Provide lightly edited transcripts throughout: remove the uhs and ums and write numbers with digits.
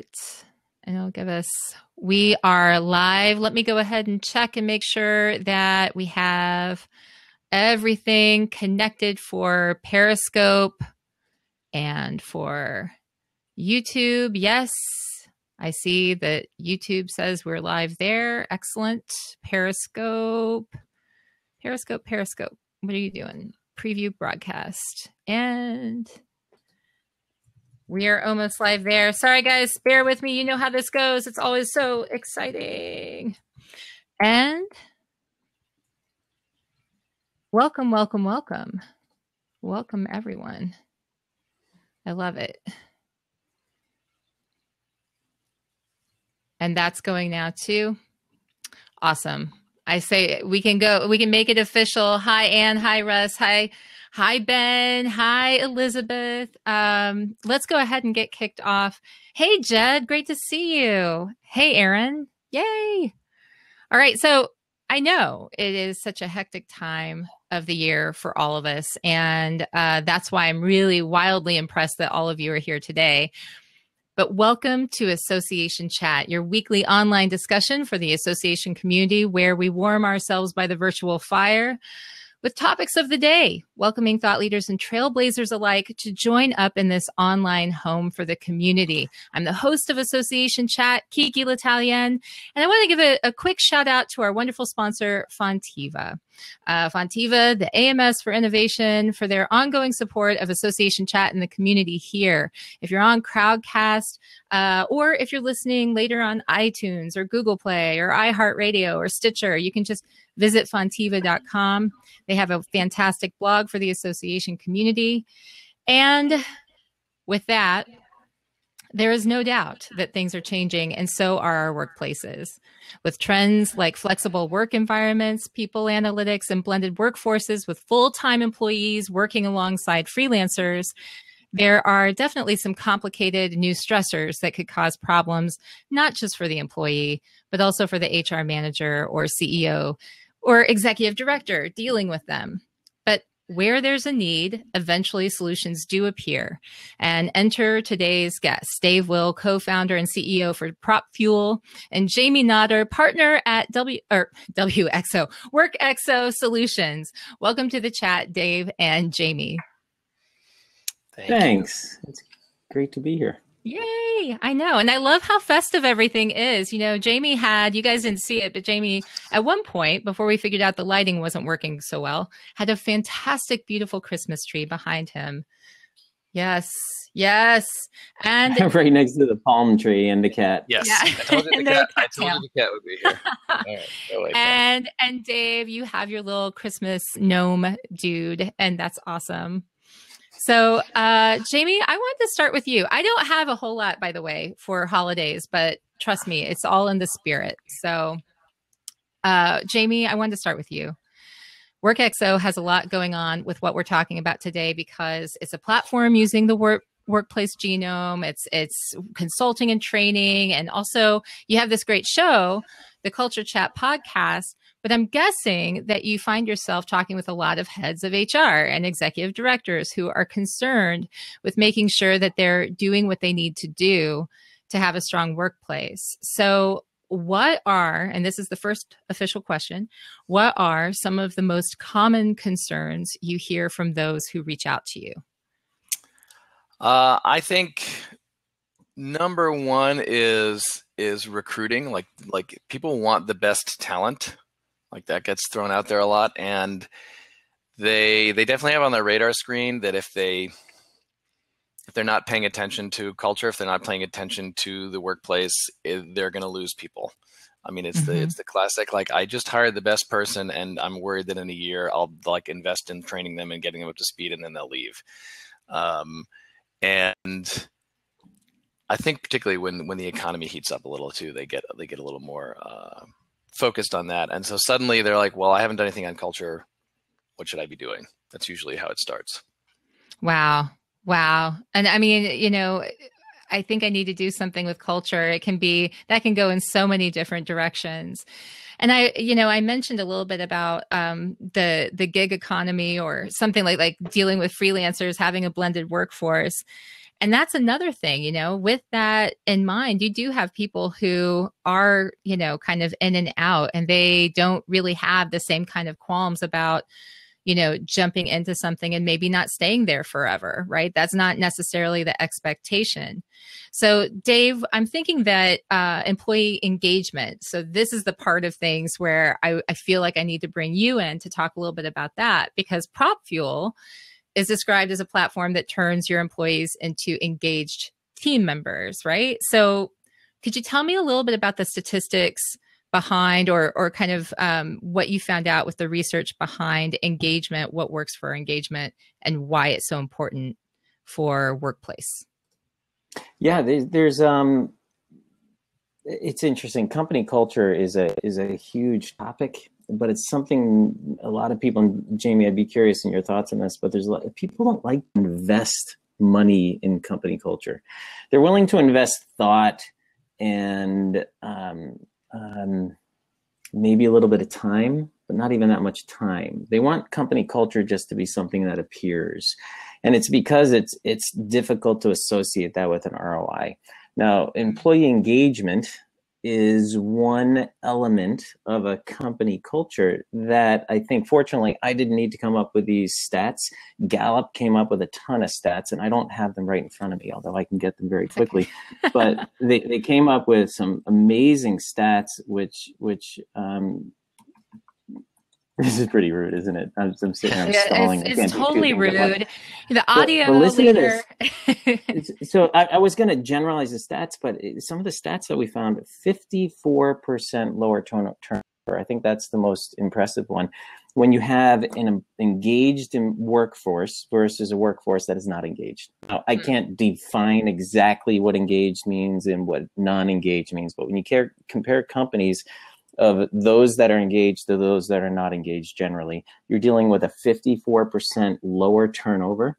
right. And it'll give us, we are live. Let me go ahead and check and make sure that we have everything connected for Periscope and for YouTube. Yes, I see that YouTube says we're live there. Excellent. Periscope. What are you doing? Preview broadcast. And we are almost live there. Sorry, guys. Bear with me. You know how this goes. It's always so exciting. And welcome, welcome, welcome. Welcome, everyone. I love it. And that's going now, too. Awesome. I say we can make it official. Hi, Anne. Hi, Russ. Hi, Ben. Hi, Elizabeth. Let's go ahead and get kicked off. Hey, Jed. Great to see you. Hey, Aaron. Yay. All right. So I know it is such a hectic time of the year for all of us. And that's why I'm really wildly impressed that all of you are here today. But welcome to Association Chat, your weekly online discussion for the association community where we warm ourselves by the virtual fire with topics of the day, welcoming thought leaders and trailblazers alike to join up in this online home for the community. I'm the host of Association Chat, Kiki L'Italienne, and I want to give a quick shout out to our wonderful sponsor, Fontiva. Fontiva, the AMS for Innovation, for their ongoing support of Association Chat in the community here. If you're on Crowdcast, or if you're listening later on iTunes or Google Play or iHeartRadio or Stitcher, you can just visit fontiva.com. They have a fantastic blog for the association community. And with that, there is no doubt that things are changing, and so are our workplaces. With trends like flexible work environments, people analytics, and blended workforces with full-time employees working alongside freelancers, there are definitely some complicated new stressors that could cause problems, not just for the employee, but also for the HR manager or CEO or executive director dealing with them. But where there's a need, eventually solutions do appear. And enter today's guests, Dave Will, co-founder and CEO for PropFuel, and Jamie Nodder, partner at WorkXO Solutions. Welcome to the chat, Dave and Jamie. Thanks. It's great to be here. Yay. I know. And I love how festive everything is. You know, Jamie had, you guys didn't see it, but Jamie, at one point, before we figured out the lighting wasn't working so well, had a fantastic, beautiful Christmas tree behind him. Yes. Yes. And right next to the palm tree and the cat. Yes. Yeah. I told you the cat would be here. All right, and Dave, you have your little Christmas gnome dude, and that's awesome. So, Jamie, I wanted to start with you. I don't have a whole lot, by the way, for holidays, but trust me, it's all in the spirit. So, Jamie, I wanted to start with you. WorkXO has a lot going on with what we're talking about today because it's a platform using the workplace genome. It's consulting and training. And also you have this great show, the Culture Chat podcast. But I'm guessing that you find yourself talking with a lot of heads of HR and executive directors who are concerned with making sure that they're doing what they need to do to have a strong workplace. So what are, and this is the first official question, what are some of the most common concerns you hear from those who reach out to you? I think number one is recruiting. Like people want the best talent. Like that gets thrown out there a lot, and they definitely have on their radar screen that if they're not paying attention to culture, if they're not paying attention to the workplace, they're going to lose people. I mean, it's the classic, like, I just hired the best person and I'm worried that in a year I'll like invest in training them and getting them up to speed and then they'll leave. And I think particularly when the economy heats up a little too, they get a little more focused on that. And so suddenly they're like, well, I haven't done anything on culture. What should I be doing? That's usually how it starts. Wow. And I mean, you know, I think I need to do something with culture. It can be, that can go in so many different directions. And I mentioned a little bit about the gig economy or something like dealing with freelancers, having a blended workforce. And that's another thing, with that in mind, you do have people who are, kind of in and out, and they don't really have the same kind of qualms about, jumping into something and maybe not staying there forever, right? That's not necessarily the expectation. So Dave, I'm thinking that employee engagement. So this is the part of things where I feel like I need to bring you in to talk a little bit about that, because PropFuel is described as a platform that turns your employees into engaged team members, right? So could you tell me a little bit about the statistics behind or kind of what you found out with the research behind engagement, what works for engagement, and why it's so important for workplace? Yeah, there's it's interesting. Company culture is a huge topic, but it's something a lot of people, and Jamie, I'd be curious in your thoughts on this, but there's a lot of people don't like to invest money in company culture. They're willing to invest thought and maybe a little bit of time, but not even that much time. They want company culture just to be something that appears. And it's because it's difficult to associate that with an ROI. Now, employee engagement is one element of a company culture that I think, fortunately, I didn't need to come up with these stats. Gallup came up with a ton of stats, and I don't have them right in front of me, although I can get them very quickly. Okay. But they came up with some amazing stats, which this is pretty rude, isn't it? I'm sitting here, I'm stalling. It's totally rude. The audio. But listen to this. So I was going to generalize the stats, but some of the stats that we found, 54% lower turnover. I think that's the most impressive one. When you have an engaged workforce versus a workforce that is not engaged. Now, I can't define exactly what engaged means and what non-engaged means, but when you compare companies of those that are engaged to those that are not engaged generally, you're dealing with a 54% lower turnover,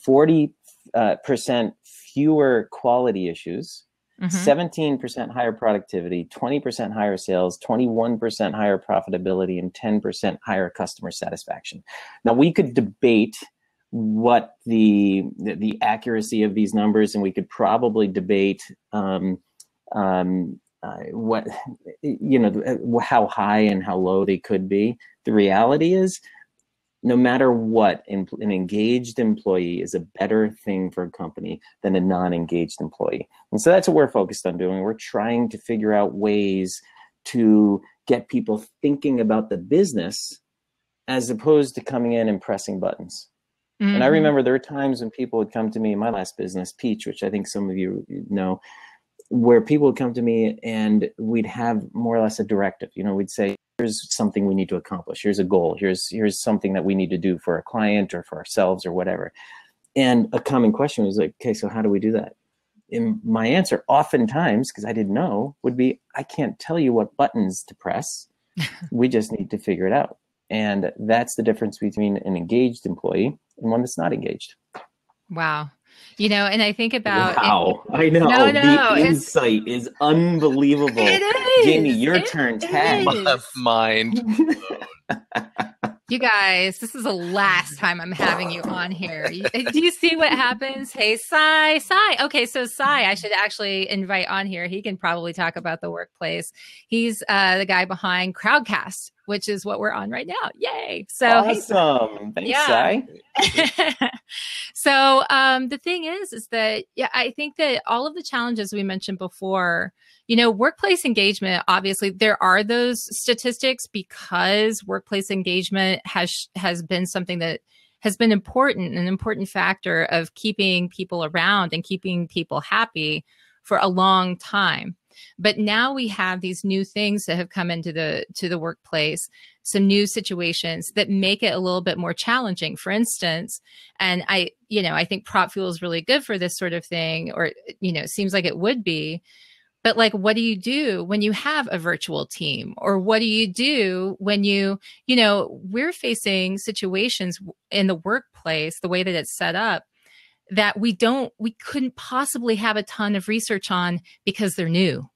40% fewer quality issues, 17% higher productivity, 20% higher sales, 21% higher profitability, and 10% higher customer satisfaction. Now, we could debate what the accuracy of these numbers, and we could probably debate what, how high and how low they could be. The reality is, no matter what, an engaged employee is a better thing for a company than a non-engaged employee. And so that's what we're focused on doing. We're trying to figure out ways to get people thinking about the business as opposed to coming in and pressing buttons. Mm-hmm. And I remember there were times when people would come to me in my last business, Peach, which I think some of you know, where people would come to me and we'd have more or less a directive. We'd say, here's something we need to accomplish. Here's a goal. Here's something that we need to do for a client or for ourselves or whatever. And a common question was like, okay, so how do we do that? And my answer oftentimes, because I didn't know, would be, I can't tell you what buttons to press. We just need to figure it out. And that's the difference between an engaged employee and one that's not engaged. Wow. And I think about... Wow, I know. No, the insight is unbelievable. It is. Jamie, your turn. Tag. Mind. You guys, this is the last time I'm having you on here. Do you see what happens? Hey, Sai. Okay, so Sai, I should actually invite on here. He can probably talk about the workplace. He's the guy behind Crowdcast, which is what we're on right now. Yay. So awesome. Thanks, Sai. So the thing is that, I think that all of the challenges we mentioned before, workplace engagement, obviously there are those statistics because workplace engagement has been something that has been important, an important factor of keeping people around and keeping people happy for a long time. But now we have these new things that have come into the workplace, some new situations that make it a little bit more challenging. For instance, and I think PropFuel is really good for this sort of thing, or, it seems like it would be. But like, what do you do when you have a virtual team? Or what do you do when we're facing situations in the workplace, the way that it's set up, that we couldn't possibly have a ton of research on because they're new,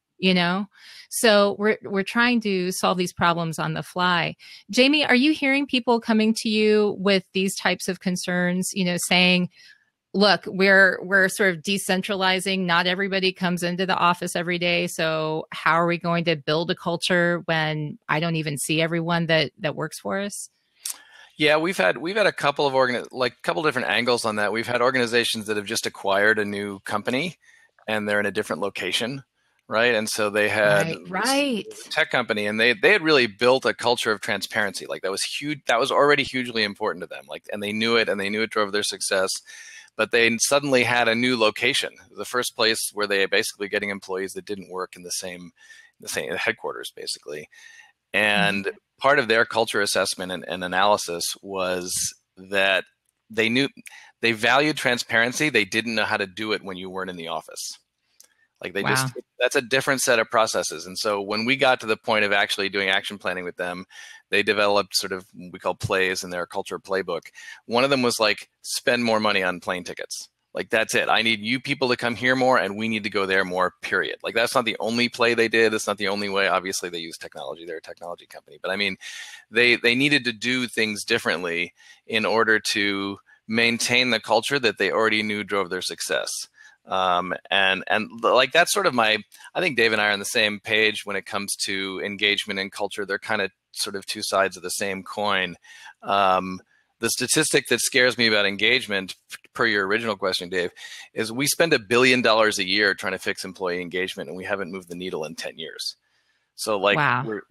So we're trying to solve these problems on the fly. Jamie, are you hearing people coming to you with these types of concerns, saying, look, we're sort of decentralizing. Not everybody comes into the office every day. So how are we going to build a culture when I don't even see everyone that works for us? Yeah, we've had a couple of couple different angles on that. We've had organizations that have just acquired a new company and they're in a different location, right? And so they had right. a tech company, and they had really built a culture of transparency. Like that was huge. That was already hugely important to them. Like, and they knew it, and they knew it drove their success. But they suddenly had a new location, the first place where they basically getting employees that didn't work in the same headquarters, basically. And part of their culture assessment and analysis was that they valued transparency. They didn't know how to do it when you weren't in the office. Like that's a different set of processes. And so when we got to the point of actually doing action planning with them, they developed sort of what we call plays in their culture playbook. One of them was like, spend more money on plane tickets. Like, that's it. I need you people to come here more, and we need to go there more, period. Like, that's not the only play they did. That's not the only way. Obviously, they use technology. They're a technology company. But I mean, they needed to do things differently in order to maintain the culture that they already knew drove their success. And like, that's sort of I think Dave and I are on the same page when it comes to engagement and culture. They're kind of sort of two sides of the same coin. The statistic that scares me about engagement, per your original question, Dave, is we spend $1 billion a year trying to fix employee engagement, and we haven't moved the needle in 10 years. So like,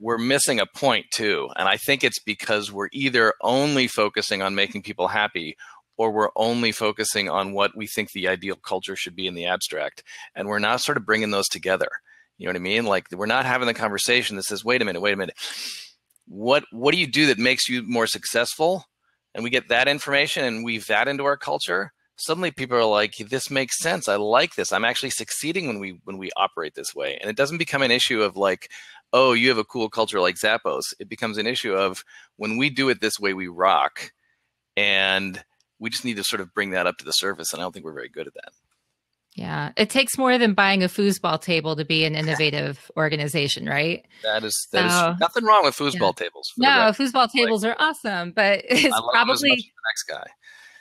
we're missing a point too. And I think it's because we're either only focusing on making people happy, or we're only focusing on what we think the ideal culture should be in the abstract. And we're not sort of bringing those together. You know what I mean? Like, we're not having the conversation that says, wait a minute. What do you do that makes you more successful? And we get that information and weave that into our culture. Suddenly people are like, this makes sense. I like this. I'm actually succeeding when we operate this way. And it doesn't become an issue of like, oh, you have a cool culture like Zappos. It becomes an issue of, when we do it this way, we rock. And we just need to sort of bring that up to the surface. And I don't think we're very good at that. Yeah. It takes more than buying a foosball table to be an innovative organization, right? That is nothing wrong with foosball tables. No, foosball tables are awesome, but it's probably the next guy.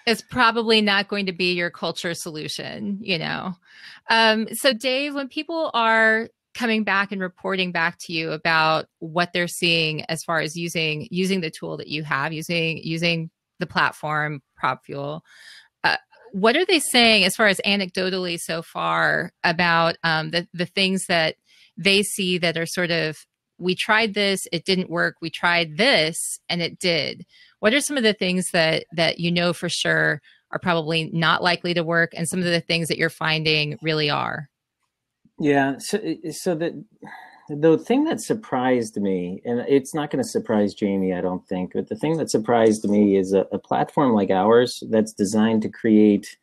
It's probably not going to be your culture solution, you know? So Dave, when people are coming back and reporting back to you about what they're seeing as far as using the tool that you have, using the platform PropFuel, what are they saying as far as anecdotally so far about the things that they see that are sort of, we tried this, it didn't work, we tried this, and it did? What are some of the things that you know for sure are probably not likely to work, and some of the things that you're finding really are? Yeah, so the thing that surprised me, and it's not going to surprise Jamie, I don't think, but the thing that surprised me is a platform like ours that's designed to create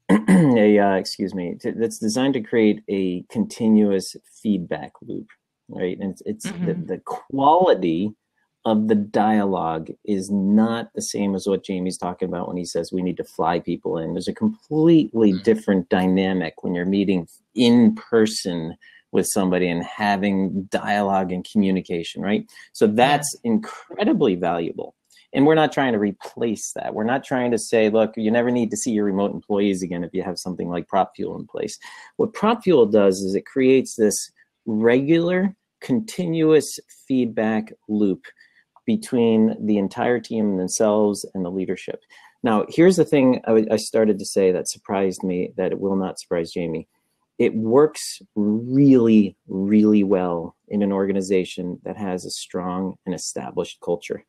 that's designed to create a continuous feedback loop, right? And it's the quality of the dialogue is not the same as what Jamie's talking about when he says we need to fly people in. There's a completely different dynamic when you're meeting in person with somebody and having dialogue and communication, right? So that's incredibly valuable. And we're not trying to replace that. We're not trying to say, look, you never need to see your remote employees again if you have something like PropFuel in place. What PropFuel does is it creates this regular, continuous feedback loop between the entire team themselves and the leadership. Now, here's the thing I started to say that surprised me, that it will not surprise Jamie. It works really, really well in an organization that has a strong and established culture.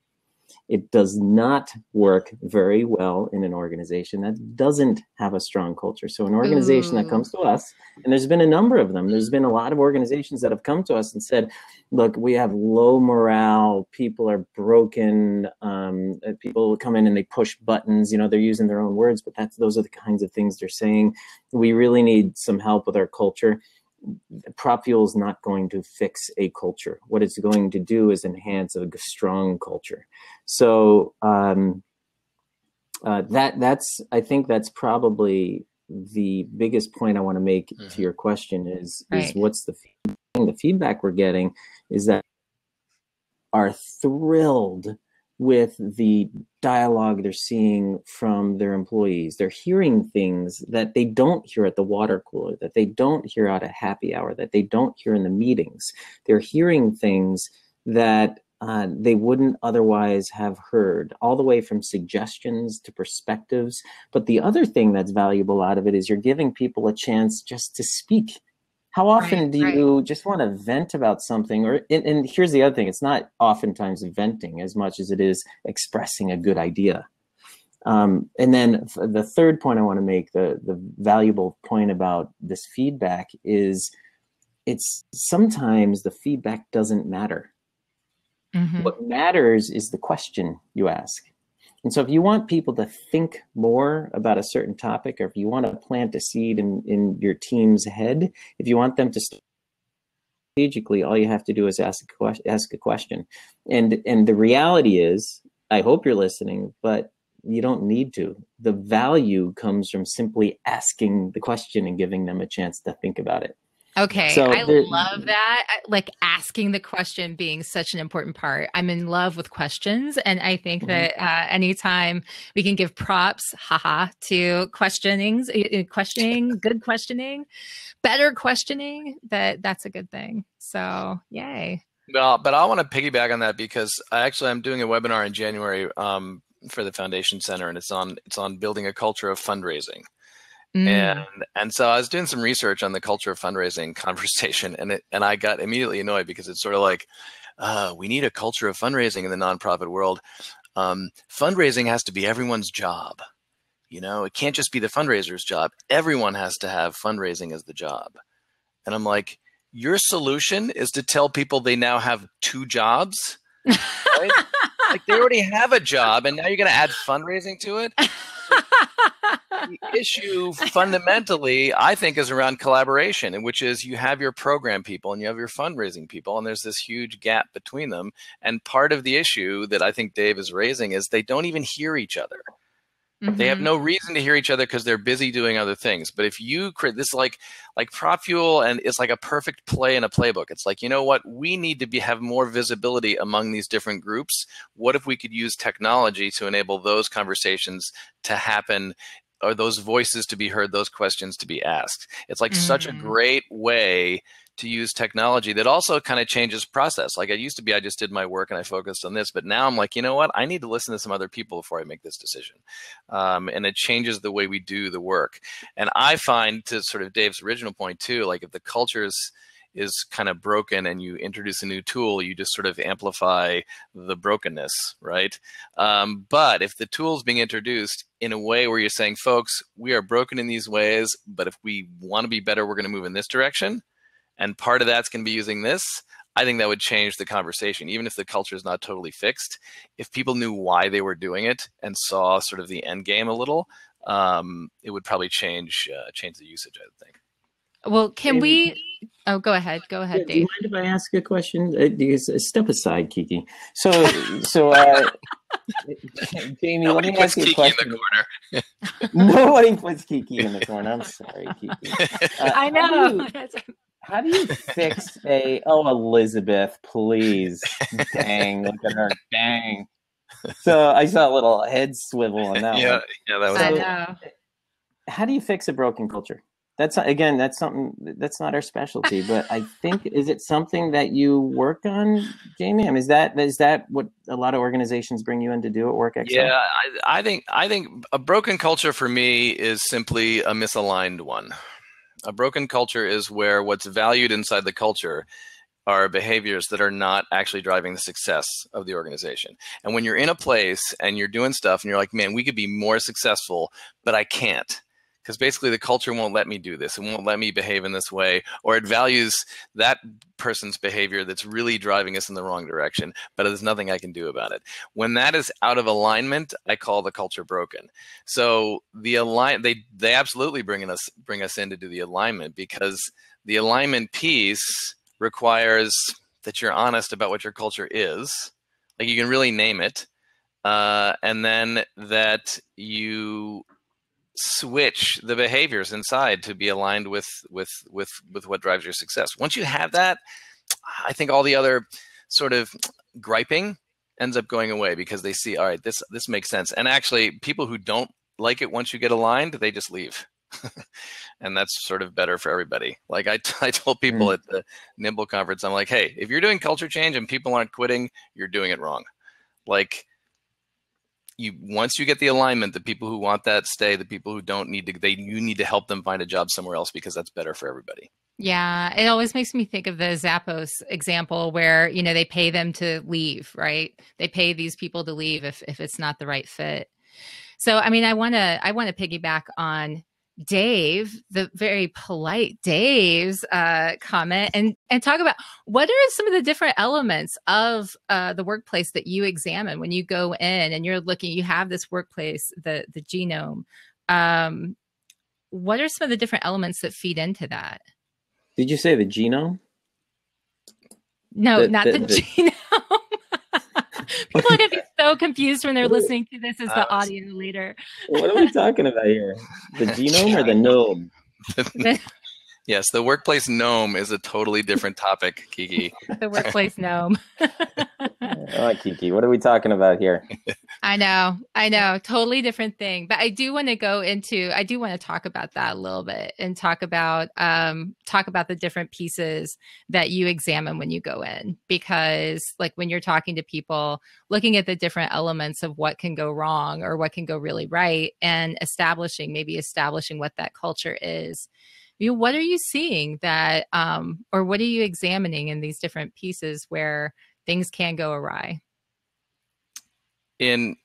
It does not work very well in an organization that doesn't have a strong culture. So an organization that comes to us, and there's been a number of them, there's been a lot of organizations that have come to us and said, look, we have low morale, people are broken, people come in and they push buttons, you know, they're using their own words, but those are the kinds of things they're saying. We really need some help with our culture. PropFuel is not going to fix a culture. What it's going to do is enhance a strong culture. So I think that's probably the biggest point I want to make to your question is what's the feedback we're getting is that are thrilled with the dialogue they're seeing from their employees. They're hearing things that they don't hear at the water cooler, that they don't hear out at happy hour, that they don't hear in the meetings. They're hearing things that they wouldn't otherwise have heard, all the way from suggestions to perspectives. But the other thing that's valuable out of it is you're giving people a chance just to speak. How often do you just want to vent about something? And here's the other thing. It's not oftentimes venting as much as it is expressing a good idea. And then the third point I want to make, the valuable point about this feedback is it's sometimes the feedback doesn't matter. Mm-hmm. What matters is the question you ask. And so if you want people to think more about a certain topic, or if you want to plant a seed in your team's head, if you want them to strategically, all you have to do is ask a question. And the reality is, I hope you're listening, but you don't need to. The value comes from simply asking the question and giving them a chance to think about it. Okay. So I love that. Like asking the question being such an important part. I'm in love with questions. And I think that anytime we can give props, to questioning, good questioning, better questioning, that's a good thing. So yay. Well, but I want to piggyback on that because I'm doing a webinar in January for the Foundation Center, and it's on building a culture of fundraising. And so I was doing some research on the culture of fundraising conversation, and I got immediately annoyed because it's sort of like, we need a culture of fundraising in the nonprofit world. Fundraising has to be everyone's job. It can't just be the fundraiser's job. Everyone has to have fundraising as the job. And I'm like, your solution is to tell people they now have two jobs, right? Like they already have a job, and now you're going to add fundraising to it. The issue fundamentally, I think, is around collaboration, which is you have your program people and you have your fundraising people, and there's this huge gap between them. And part of the issue that I think Dave is raising is they don't even hear each other. Mm-hmm. They have no reason to hear each other because they're busy doing other things. But if you create this, like PropFuel, and it's like a perfect play in a playbook. It's like, you know what? We need to have more visibility among these different groups. What if we could use technology to enable those conversations to happen, or those voices to be heard, those questions to be asked? It's like such a great way to use technology that also kind of changes process. Like it used to be, I just did my work and I focused on this, but now I'm like, you know what? I need to listen to some other people before I make this decision. And it changes the way we do the work. And I find, to sort of Dave's original point too, like if the culture is kind of broken and you introduce a new tool, you just sort of amplify the brokenness, right? But if the tool is being introduced in a way where you're saying, folks, we are broken in these ways, but if we want to be better, we're going to move in this direction. And part of that's going to be using this. I think that would change the conversation, even if the culture is not totally fixed. If people knew why they were doing it and saw sort of the end game a little, it would probably change the usage, I would think. Well, can we? Oh, go ahead. Go ahead, Dave. Do you mind if I ask a question? Step aside, Kiki. So, Jamie, let me ask you a question. In the corner. Nobody puts Kiki in the corner. I'm sorry, Kiki. I know. How do you fix Elizabeth, please. Dang, look at her. Dang. So I saw a little head swivel on that one. Yeah, that was I know. How do you fix a broken culture? That's something that's not our specialty, but I think, is it something that you work on, Jamie? I mean, is that what a lot of organizations bring you in to do at WorkXO? Yeah, I think a broken culture for me is simply a misaligned one. A broken culture is where what's valued inside the culture are behaviors that are not actually driving the success of the organization. And when you're in a place and you're doing stuff and you're like, man, we could be more successful, but I can't. Because basically the culture won't let me do this. It won't let me behave in this way, or it values that person's behavior that's really driving us in the wrong direction, but there's nothing I can do about it. When that is out of alignment, I call the culture broken. So they absolutely bring us in to do the alignment, because the alignment piece requires that you're honest about what your culture is, like you can really name it, and then that you switch the behaviors inside to be aligned with what drives your success. Once you have that, I think all the other sort of griping ends up going away because they see, all right, this makes sense. And actually, people who don't like it once you get aligned, they just leave. And that's sort of better for everybody. Like I told people at the Nimble conference, I'm like, hey, if you're doing culture change and people aren't quitting, you're doing it wrong. Like once you get the alignment, the people who want that stay, the people who don't need to, you need to help them find a job somewhere else because that's better for everybody. Yeah, it always makes me think of the Zappos example where, they pay them to leave, right? They pay these people to leave if it's not the right fit. So, I mean, I want to piggyback on Dave, the very polite Dave's comment, and talk about what are some of the different elements of the workplace that you examine when you go in and you're looking. You have this workplace, the genome. What are some of the different elements that feed into that? Did you say the genome? No, not the genome. People are going to be so confused when they're listening to this as the audio later. What are we talking about here? The genome or the gnome? Yes, the workplace gnome is a totally different topic, Kiki. The workplace gnome. Oh, Kiki, what are we talking about here? I know. Totally different thing. But I do want to talk about that a little bit and talk about the different pieces that you examine when you go in. Because like when you're talking to people, looking at the different elements of what can go wrong or what can go really right and establishing what that culture is. What are you seeing that, or what are you examining in these different pieces where things can go awry? Is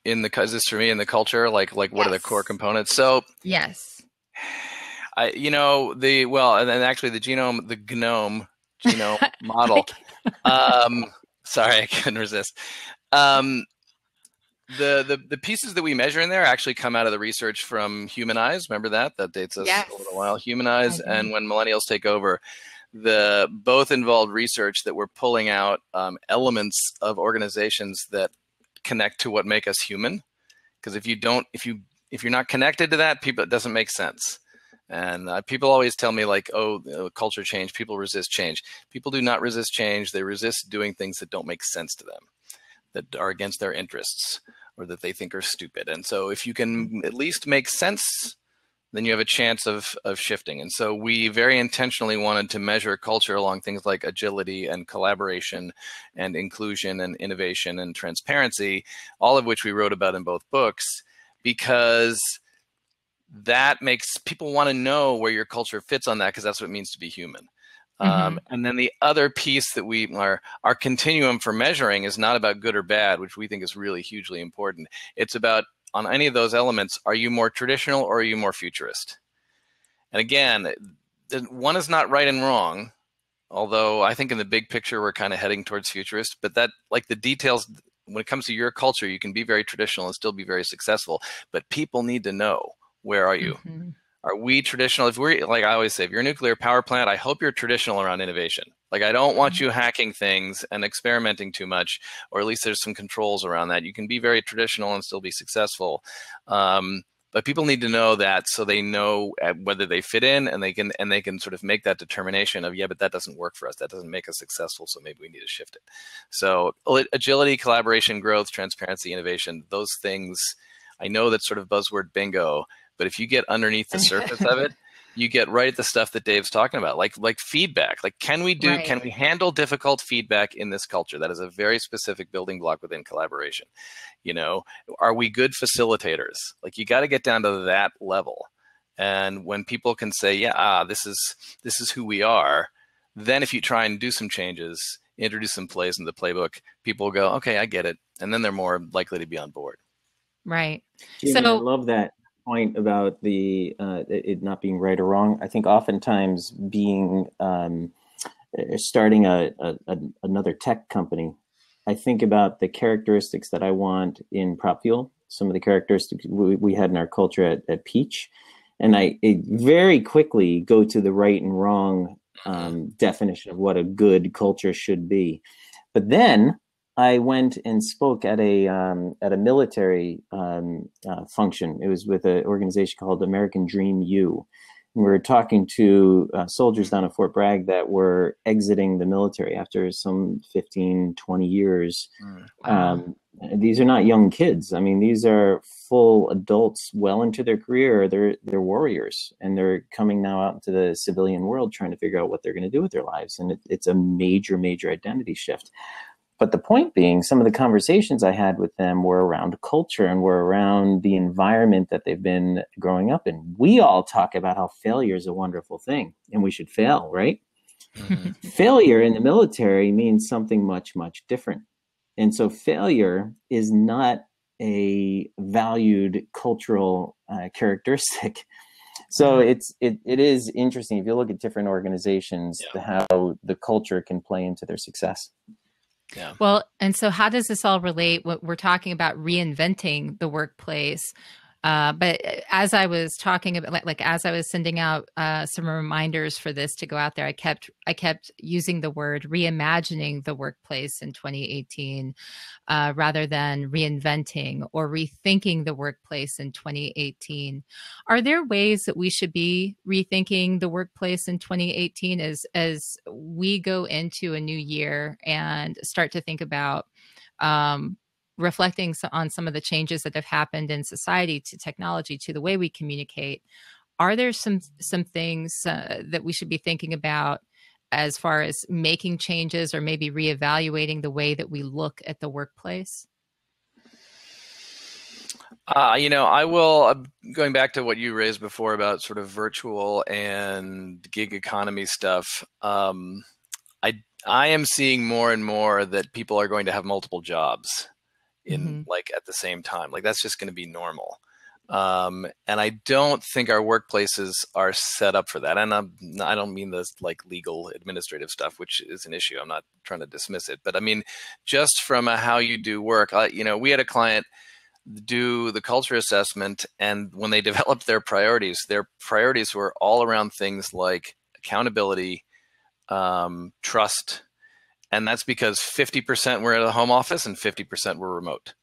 this for me in the culture? Like what yes. are the core components? So yes, the GNOME model. Sorry, I couldn't resist. The pieces that we measure in there actually come out of the research from Humanize. Remember that dates us a little while. Humanize and When Millennials Take Over, both involved research that we're pulling out elements of organizations that connect to what make us human. Because if you're not connected to that, it doesn't make sense. And people always tell me like, culture change, people resist change. People do not resist change. They resist doing things that don't make sense to them, that are against their interests or that they think are stupid. And so if you can at least make sense, then you have a chance of shifting. And so we very intentionally wanted to measure culture along things like agility and collaboration and inclusion and innovation and transparency, all of which we wrote about in both books, because that makes people want to know where your culture fits on that, because that's what it means to be human. And then the other piece that our continuum for measuring is not about good or bad, which we think is really hugely important. It's about, on any of those elements, are you more traditional or are you more futurist? And again, one is not right and wrong, although I think in the big picture, we're kind of heading towards futurist, but that, like the details, when it comes to your culture, you can be very traditional and still be very successful, but people need to know, where are you? Are we traditional? If we're, like I always say, if you're a nuclear power plant, I hope you're traditional around innovation. Like, I don't want you hacking things and experimenting too much, or at least there's some controls around that. You can be very traditional and still be successful. But people need to know that, so they know whether they fit in, and they can sort of make that determination of, yeah, but that doesn't work for us. That doesn't make us successful. So maybe we need to shift it. So agility, collaboration, growth, transparency, innovation, those things, I know that's sort of buzzword bingo, but if you get underneath the surface of it, you get right at the stuff that Dave's talking about, like feedback. Like, can we handle difficult feedback in this culture? That is a very specific building block within collaboration. Are we good facilitators? Like, you got to get down to that level. And when people can say, yeah, this is who we are, then if you try and do some changes, introduce some plays in the playbook, people will go, okay, I get it. And then they're more likely to be on board. Right. Jimmy, I love that point about it not being right or wrong. I think oftentimes starting another tech company, I think about the characteristics that I want in PropFuel, some of the characteristics we had in our culture at Peach, and I very quickly go to the right and wrong definition of what a good culture should be. But then I went and spoke at a military function. It was with an organization called American Dream U, We were talking to soldiers down at Fort Bragg that were exiting the military after some 15, 20 years. Wow. These are not young kids. I mean, these are full adults well into their career. They're warriors, and they're coming now out into the civilian world trying to figure out what they're going to do with their lives. And it's a major, major identity shift. But the point being, some of the conversations I had with them were around culture and were around the environment that they've been growing up in. We all talk about how failure is a wonderful thing and we should fail, right? Failure in the military means something much, much different. And so failure is not a valued cultural characteristic. So it is interesting if you look at different organizations, how the culture can play into their success. Yeah. Well, and so how does this all relate? What we're talking about reinventing the workplace. But as I was talking about, like as I was sending out some reminders for this to go out there, I kept using the word reimagining the workplace in 2018 rather than reinventing or rethinking the workplace in 2018. Are there ways that we should be rethinking the workplace in 2018 as we go into a new year and start to think about reflecting on some of the changes that have happened in society, to technology, to the way we communicate? Are there some things that we should be thinking about as far as making changes or maybe reevaluating the way that we look at the workplace? I will, going back to what you raised before about sort of virtual and gig economy stuff. I am seeing more and more that people are going to have multiple jobs in like at the same time. Like that's just going to be normal. And I don't think our workplaces are set up for that. And I don't mean this like legal administrative stuff, which is an issue. I'm not trying to dismiss it, but I mean, just from how you do work, we had a client do the culture assessment, and when they developed their priorities were all around things like accountability, trust. And that's because 50% were at a home office and 50% were remote.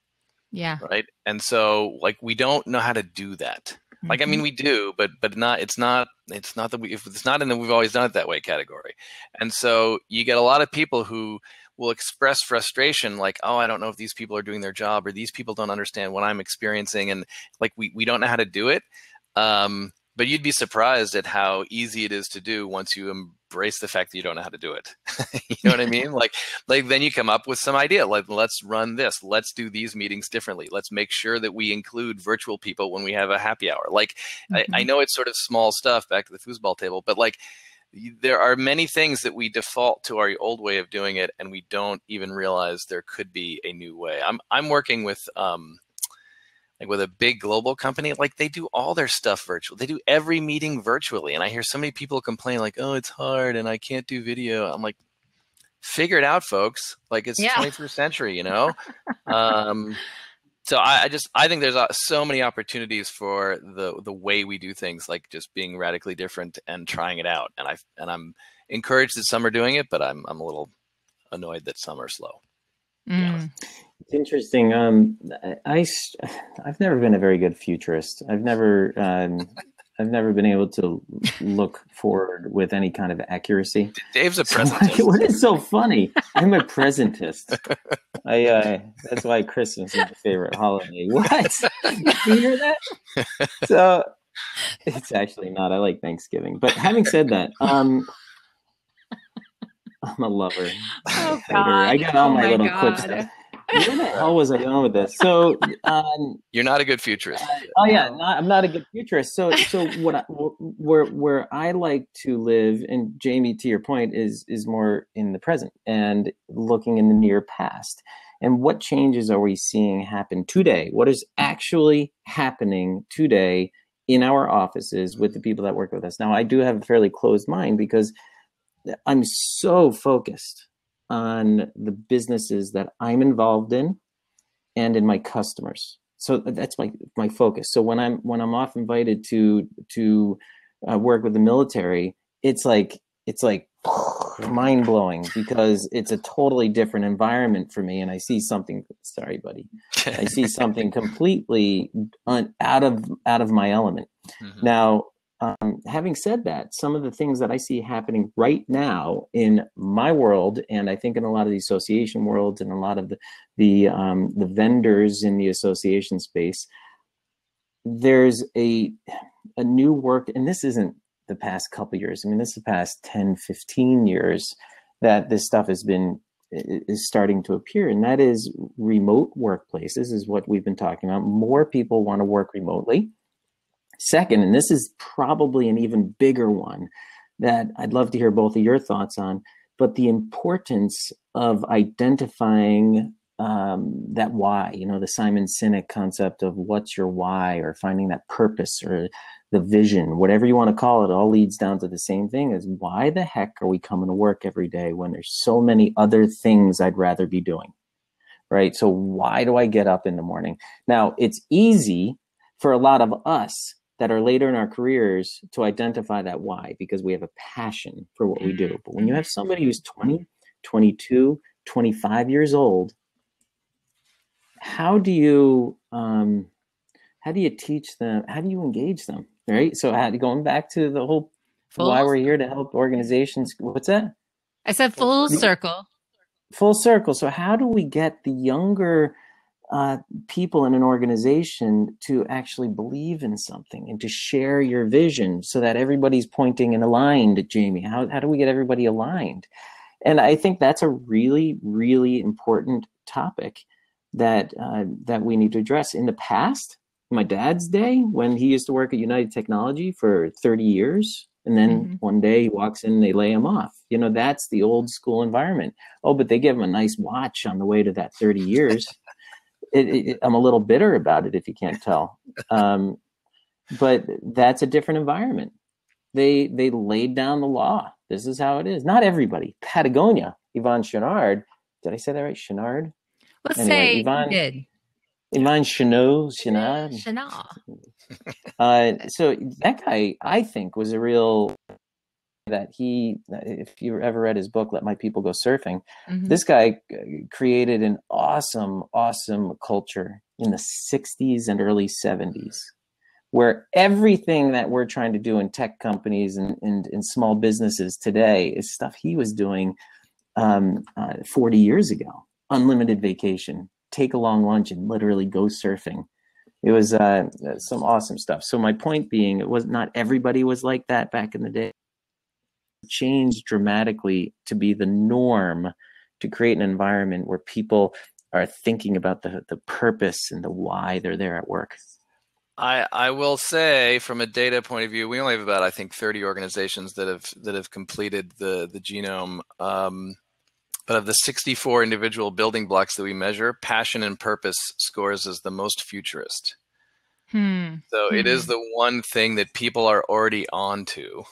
Yeah. Right. And so like, we don't know how to do that. Like, I mean, we do, but it's not that if it's not in the we've always done it that way category. And so you get a lot of people who will express frustration like, oh, I don't know if these people are doing their job, or these people don't understand what I'm experiencing. And like, we don't know how to do it. But you'd be surprised at how easy it is to do once you embrace the fact that you don't know how to do it. You know what I mean? Like then you come up with some idea, like, let's run this, let's do these meetings differently. Let's make sure that we include virtual people when we have a happy hour. Like, I know it's sort of small stuff back to the foosball table, but like there are many things that we default to our old way of doing it, and we don't even realize there could be a new way. I'm working with, like with a big global company, like they do all their stuff virtual. They do every meeting virtually. And I hear so many people complain like, oh, it's hard and I can't do video. I'm like, figure it out, folks. Like it's 21st century, So I think there's so many opportunities for the way we do things, like just being radically different and trying it out. And I'm encouraged that some are doing it, but I'm a little annoyed that some are slow. It's interesting. I've never been a very good futurist. I've never been able to look forward with any kind of accuracy. Dave's a presentist. What is so funny? I'm a presentist. That's why Christmas is my favorite holiday. What? You hear that? So it's actually not. I like Thanksgiving. But having said that, I'm a lover. Oh, God. I got all my little clips. Where the hell was I going with this? So you're not a good futurist. I'm not a good futurist. So where I like to live, and Jamie, to your point, is more in the present and looking in the near past. And what changes are we seeing happen today? What is actually happening today in our offices with the people that work with us? Now, I do have a fairly closed mind because I'm so focused on the businesses that I'm involved in and in my customers. So that's my focus. So when I'm off invited to work with the military, it's like mind blowing because it's a totally different environment for me. And I see something, sorry, buddy, I see something completely out of my element. Now, Having said that, some of the things that I see happening right now in my world, and I think in a lot of the association worlds and a lot of the vendors in the association space, there's a new work, and this isn't the past couple of years. I mean, this is the past 10, 15 years that this stuff is starting to appear, and that is remote workplaces is what we've been talking about. More people want to work remotely. Second, and this is probably an even bigger one that I'd love to hear both of your thoughts on, but the importance of identifying that why, the Simon Sinek concept of what's your why, or finding that purpose or the vision, whatever you want to call it, all leads down to the same thing: is why the heck are we coming to work every day when there's so many other things I'd rather be doing, right? So why do I get up in the morning? Now, it's easy for a lot of us that are later in our careers to identify that why, because we have a passion for what we do. But when you have somebody who's 20, 22, 25 years old, how do you teach them? How do you engage them? Right. So going back to the whole why we're here to help organizations. What's that? I said full circle. Full circle. So how do we get the younger people in an organization to actually believe in something and to share your vision so that everybody's pointing and aligned, Jamie? How do we get everybody aligned? And I think that's a really, really important topic that we need to address. In the past, my dad's day, when he used to work at United Technology for 30 years, and then one day he walks in and they lay him off. That's the old school environment. Oh, but they give him a nice watch on the way to that 30 years. I'm a little bitter about it, if you can't tell. But that's a different environment. They laid down the law. This is how it is. Not everybody. Patagonia, Yvon Chouinard. Did I say that right? Chouinard? Let's say Yvon did. Yvon Chouinard. So that guy, I think, was a real... that if you ever read his book, Let My People Go Surfing, this guy created an awesome culture in the 60s and early 70s, where everything that we're trying to do in tech companies and in small businesses today is stuff he was doing 40 years ago. Unlimited vacation, take a long lunch, and literally go surfing. It was some awesome stuff. So my point being, it was not everybody was like that back in the day. Changed dramatically to be the norm, to create an environment where people are thinking about the purpose and the why they're there at work. I will say, from a data point of view, we only have about, I think, 30 organizations that have completed the genome. But of the 64 individual building blocks that we measure, passion and purpose scores as the most futurist. So it is the one thing that people are already on to.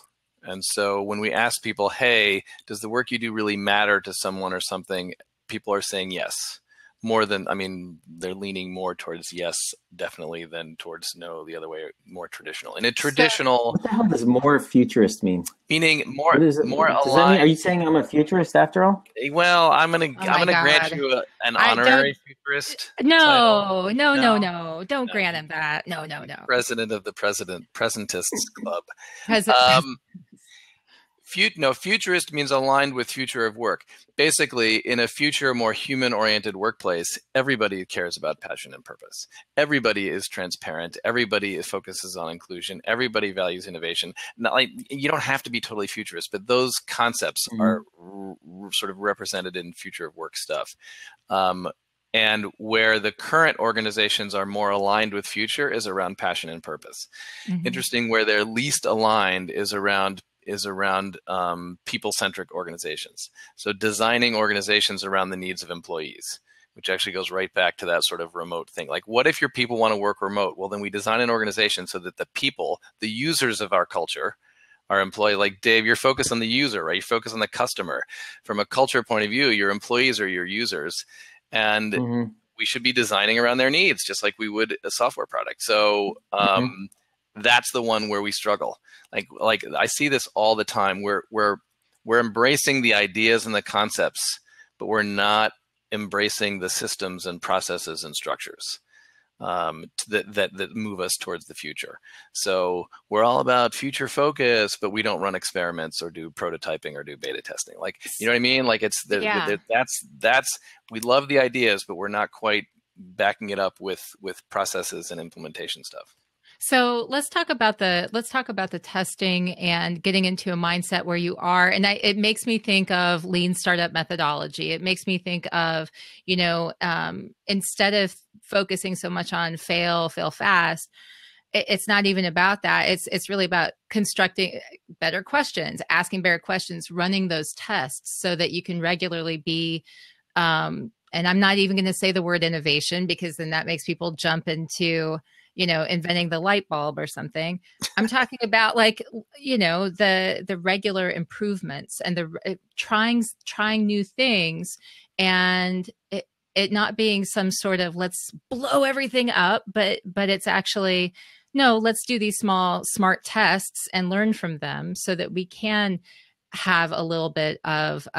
And so when we ask people, hey, does the work you do really matter to someone or something? People are saying yes. They're leaning more towards yes, definitely, than towards no, the other way, more traditional. And traditional... What the hell does more futurist mean? Meaning more aligned. Are you saying I'm a futurist after all? Well, I'm gonna grant you an honorary futurist. No. Don't grant him that. No. President of the Presentists Club. Futurist means aligned with future of work. Basically, in a future, more human-oriented workplace, everybody cares about passion and purpose. Everybody is transparent. Everybody focuses on inclusion. Everybody values innovation. You don't have to be totally futurist, but those concepts are sort of represented in future of work stuff. And where the current organizations are more aligned with future is around passion and purpose. Interesting, where they're least aligned is around people-centric organizations. So designing organizations around the needs of employees, which actually goes right back to that sort of remote thing. Like, what if your people want to work remote? Well, then we design an organization so that the people, the users of our culture, our employee, like Dave, you're focused on the user, right? You focus on the customer. From a culture point of view, your employees are your users. And we should be designing around their needs, just like we would a software product. So that's the one where we struggle. Like I see this all the time. We're embracing the ideas and the concepts, but we're not embracing the systems and processes and structures. that move us towards the future. So we're all about future focus, but we don't run experiments or do prototyping or do beta testing. Like, you know what I mean? Like that's we love the ideas, but we're not quite backing it up with processes and implementation stuff. So let's talk about the testing and getting into a mindset where you are. And it makes me think of lean startup methodology. It makes me think of, instead of focusing so much on fail fast, it's not even about that. It's really about constructing better questions, asking better questions, running those tests so that you can regularly be, and I'm not even going to say the word innovation, because then that makes people jump into, inventing the light bulb or something. I'm talking about the regular improvements and the trying new things, and it not being some sort of let's blow everything up, but it's actually, no, let's do these small, smart tests and learn from them so that we can have a little bit of,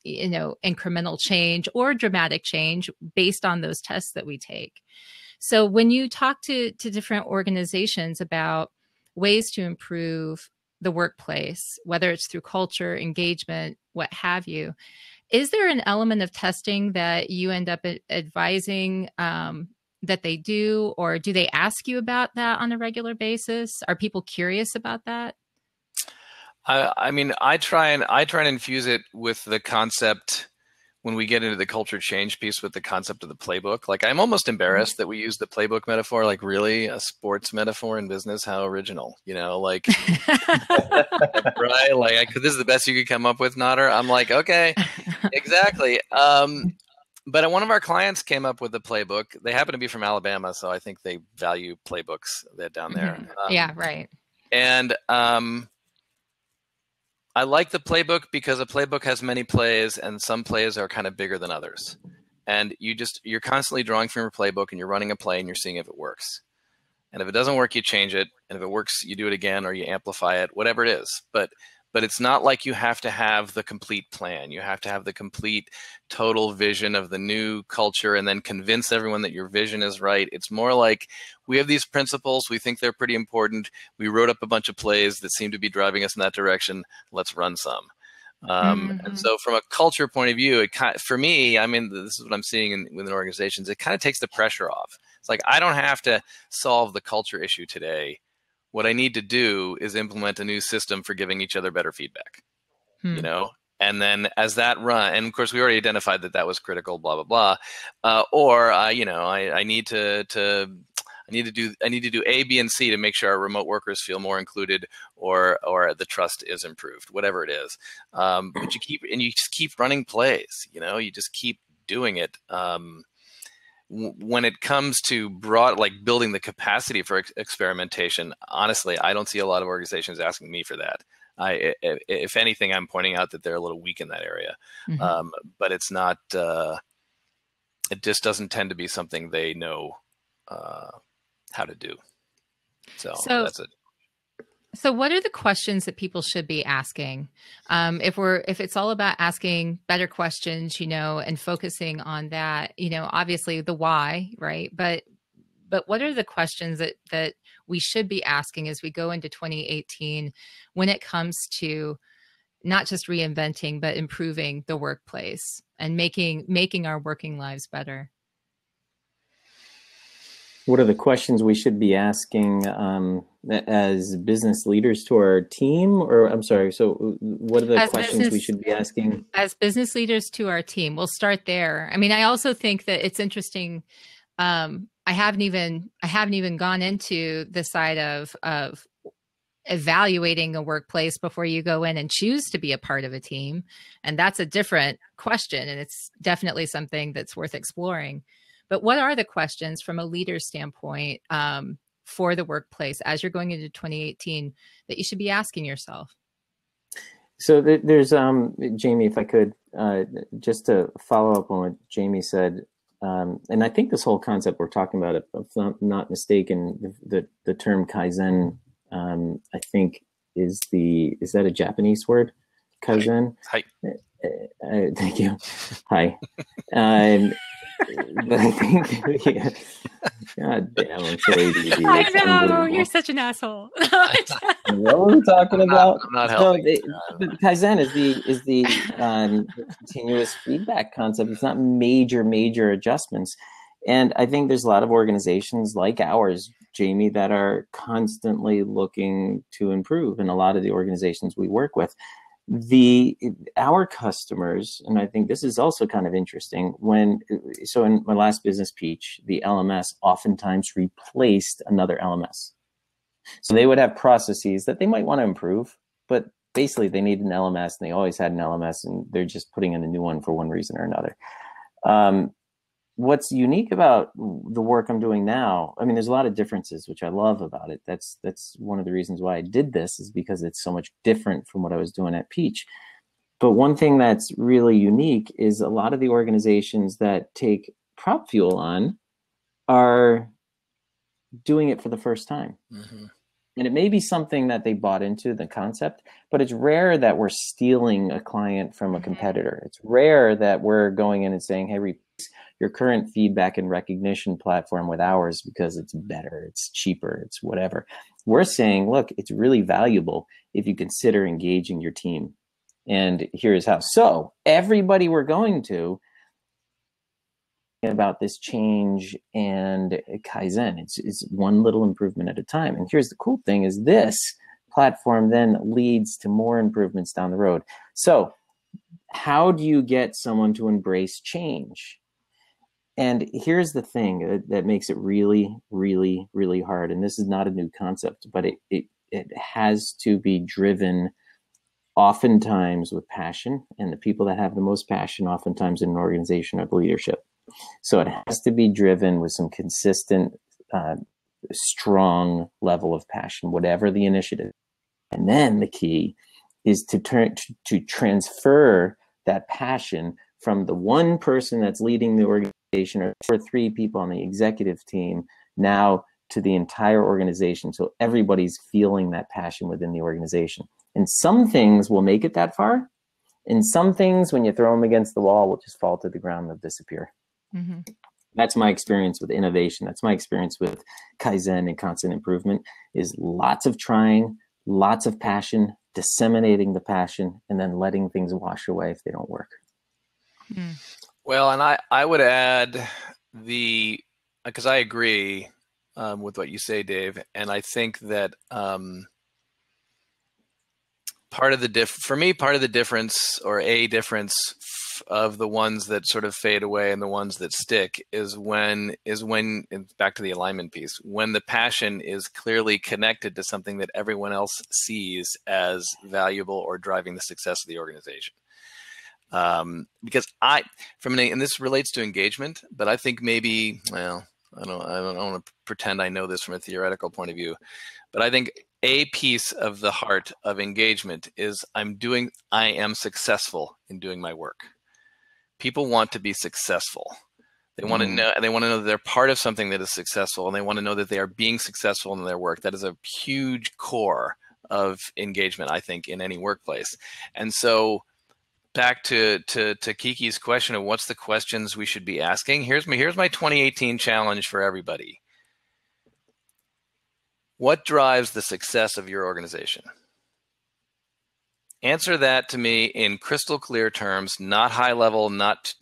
incremental change or dramatic change based on those tests that we take. So when you talk to different organizations about ways to improve the workplace, whether it's through culture, engagement, what have you, is there an element of testing that you end up advising that they do, or do they ask you about that on a regular basis? Are people curious about that? I try and infuse it with the concept. When we get into the culture change piece with the concept of the playbook, like I'm almost embarrassed that we use the playbook metaphor, like really a sports metaphor in business, how original, like, right? Like this is the best you could come up with, Nader. I'm like, okay, exactly. But one of our clients came up with the playbook. They happen to be from Alabama, so I think they value playbooks that down there. Yeah, right. And I like the playbook because a playbook has many plays, and some plays are kind of bigger than others. And you're constantly drawing from your playbook, and you're running a play, and you're seeing if it works. And if it doesn't work, you change it. And if it works, you do it again, or you amplify it, whatever it is. But it's not like you have to have the complete plan. You have to have the complete total vision of the new culture and then convince everyone that your vision is right. It's more like we have these principles. We think they're pretty important. We wrote up a bunch of plays that seem to be driving us in that direction. Let's run some. And so from a culture point of view, for me, this is what I'm seeing within organizations. It kind of takes the pressure off. It's like, I don't have to solve the culture issue today. What I need to do is implement a new system for giving each other better feedback, and then as that run, and of course we already identified that was critical, blah, blah, blah. I need to do A, B, and C to make sure our remote workers feel more included or the trust is improved, whatever it is. But you just keep running plays, you just keep doing it. When it comes to building the capacity for experimentation, honestly, I don't see a lot of organizations asking me for that. If anything, I'm pointing out that they're a little weak in that area. But it's not, it just doesn't tend to be something they know how to do. So that's it. So what are the questions that people should be asking? If it's all about asking better questions, and focusing on that, obviously the why, right? But what are the questions that we should be asking as we go into 2018 when it comes to not just reinventing, but improving the workplace and making our working lives better? What are the questions we should be asking as business leaders to our team? Or I'm sorry, so what are the questions we should be asking? As business leaders to our team, we'll start there. I also think that it's interesting. I haven't even gone into the side of evaluating a workplace before you go in and choose to be a part of a team. And that's a different question. And it's definitely something that's worth exploring. But what are the questions from a leader's standpoint for the workplace as you're going into 2018 that you should be asking yourself? So there's, Jamie, if I could, just to follow up on what Jamie said, and I think this whole concept we're talking about, if I'm not mistaken, the term Kaizen, I think is that a Japanese word? Kaizen? Hi. Thank you. Hi. But I think, God damn, I'm so ADD. I know, you're such an asshole. What were we talking about? I'm not helping. But Kaizen is the continuous feedback concept. It's not major adjustments. And I think there's a lot of organizations like ours, Jamie, that are constantly looking to improve. And a lot of the organizations we work with, our customers, and I think this is also kind of interesting, so in my last business, Peach, the LMS oftentimes replaced another LMS. So they would have processes that they might want to improve, but basically they need an LMS, and they always had an LMS, and they're just putting in a new one for one reason or another. What's unique about the work I'm doing now, I mean, there's a lot of differences, which I love about it. That's one of the reasons why I did this, is because it's so much different from what I was doing at Peach. But one thing that's really unique is a lot of the organizations that take PropFuel on are doing it for the first time. Mm-hmm. And it may be something that they bought into, the concept, but it's rare that we're stealing a client from a competitor. It's rare that we're going in and saying, hey, replace your current feedback and recognition platform with ours because it's better, it's cheaper, it's whatever. We're saying, look, it's really valuable if you consider engaging your team. And here's how. So everybody we're going to about this change and Kaizen, it's one little improvement at a time. And here's the cool thing is this platform then leads to more improvements down the road. So how do you get someone to embrace change? And here's the thing that makes it really, really, really hard. And this is not a new concept, but it has to be driven oftentimes with passion. And the people that have the most passion oftentimes in an organization are the leadership. So it has to be driven with some consistent, strong level of passion, whatever the initiative. And then the key is to transfer that passion from the one person that's leading the organization or three people on the executive team now to the entire organization. So everybody's feeling that passion within the organization. And some things will make it that far. And some things, when you throw them against the wall, will just fall to the ground and disappear. Mm-hmm. That's my experience with innovation. That's my experience with Kaizen and constant improvement, is lots of trying, lots of passion, disseminating the passion, and then letting things wash away if they don't work. Mm. Well, and I would add because I agree with what you say, Dave, and I think that part of the difference, or a difference of the ones that sort of fade away and the ones that stick is when back to the alignment piece, when the passion is clearly connected to something that everyone else sees as valuable or driving the success of the organization. Because and this relates to engagement, but I think maybe, well, I don't want to pretend I know this from a theoretical point of view, but I think a piece of the heart of engagement is I am successful in doing my work. People want to be successful. They want to know, and they want to know that they're part of something that is successful, and they want to know that they are being successful in their work. That is a huge core of engagement, I think, in any workplace. And so back to Kiki's question of what's the questions we should be asking. Here's my 2018 challenge for everybody. What drives the success of your organization? Answer that to me in crystal clear terms, not high level, not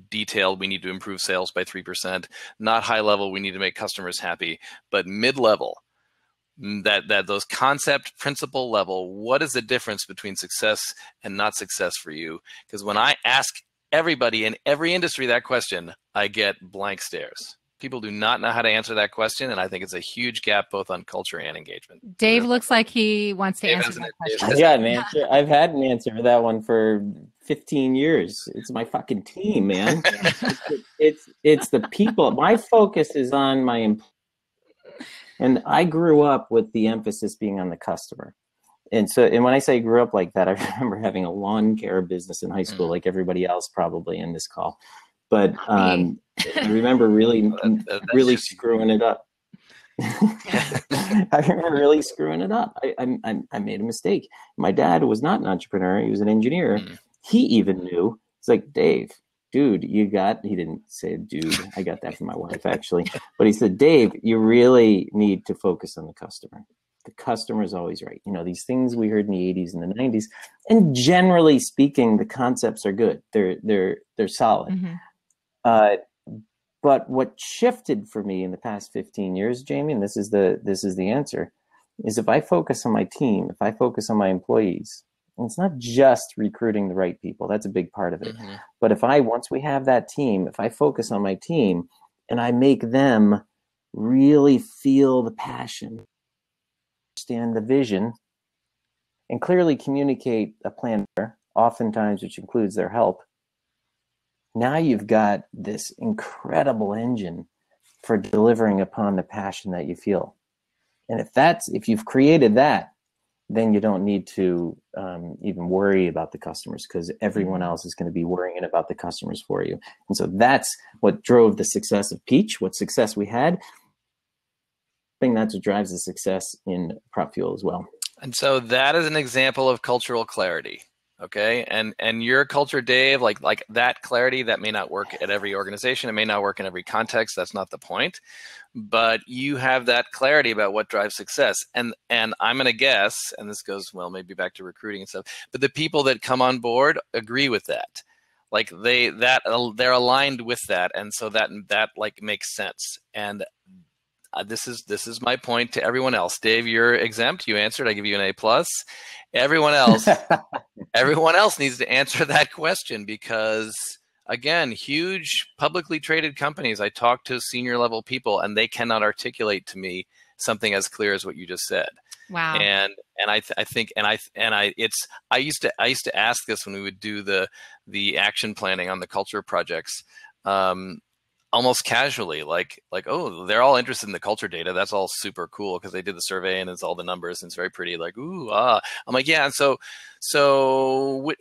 detailed. We need to improve sales by 3%, not high level. We need to make customers happy, but mid level. That those concept principle level, what is the difference between success and not success for you? Because when I ask everybody in every industry that question, I get blank stares. People do not know how to answer that question, and I think it's a huge gap both on culture and engagement. Dave looks like he wants to answer that question. I got an answer. I've had an answer for that one for 15 years. It's my fucking team, man. It's the people. My focus is on my employees. And I grew up with the emphasis being on the customer. And when I say grew up like that, I remember having a lawn care business in high school, like everybody else probably in this call. But I remember really screwing it up. I remember really screwing it up. I made a mistake. My dad was not an entrepreneur. He was an engineer. He even knew. It's like, Dave, dude, he didn't say dude. I got that from my wife actually, but he said, Dave, you really need to focus on the customer. The customer is always right. These things we heard in the 80s and the 90s, and generally speaking, the concepts are good. They're solid. Mm-hmm. But what shifted for me in the past 15 years, Jamie, and this is the answer, is if I focus on my team, if I focus on my employees, and it's not just recruiting the right people, that's a big part of it. Mm-hmm. But once we have that team, if I focus on my team and I make them really feel the passion, understand the vision, and clearly communicate a plan, oftentimes which includes their help, now you've got this incredible engine for delivering upon the passion that you feel. And if you've created that, then you don't need to even worry about the customers, because everyone else is going to be worrying about the customers for you. And so that's what drove the success of Peach, what success we had. I think that's what drives the success in PropFuel as well. And so that is an example of cultural clarity. Okay. And your culture, Dave, like that clarity, that may not work at every organization. It may not work in every context. That's not the point. But you have that clarity about what drives success. And I'm going to guess, and this goes, well, maybe back to recruiting and stuff, but the people that come on board agree with that. Like they're aligned with that. And so that like makes sense. And this is my point to everyone else. Dave, you're exempt. You answered. I give you an A+. Everyone else needs to answer that question, because again, huge publicly traded companies, I talk to senior level people and they cannot articulate to me something as clear as what you just said. Wow. And I used to ask this when we would do the action planning on the culture projects. Almost casually, like, oh, they're all interested in the culture data. That's all super cool because they did the survey and it's all the numbers and it's very pretty. Like, ooh, ah. I'm like, yeah. And so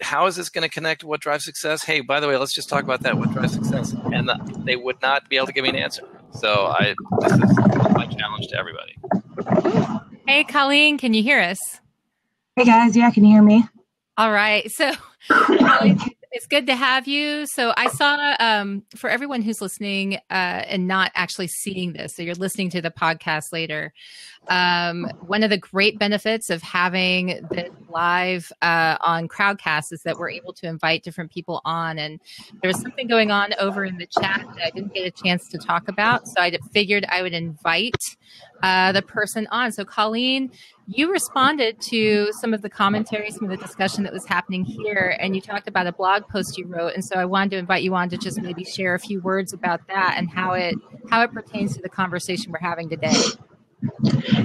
how is this going to connect to what drives success? Hey, by the way, let's just talk about that. What drives success? And they would not be able to give me an answer. So this is my challenge to everybody. Hey, Colleen, can you hear us? Hey guys, yeah, can you hear me? All right. So it's good to have you. So I saw, for everyone who's listening and not actually seeing this, so you're listening to the podcast later, one of the great benefits of having this live on Crowdcast is that we're able to invite different people on. And there was something going on over in the chat that I didn't get a chance to talk about. So I figured I would invite the person on. So Colleen, you responded to some of the commentary, some of the discussion that was happening here, and you talked about a blog post you wrote. And so I wanted to invite you on to just maybe share a few words about that and how it pertains to the conversation we're having today.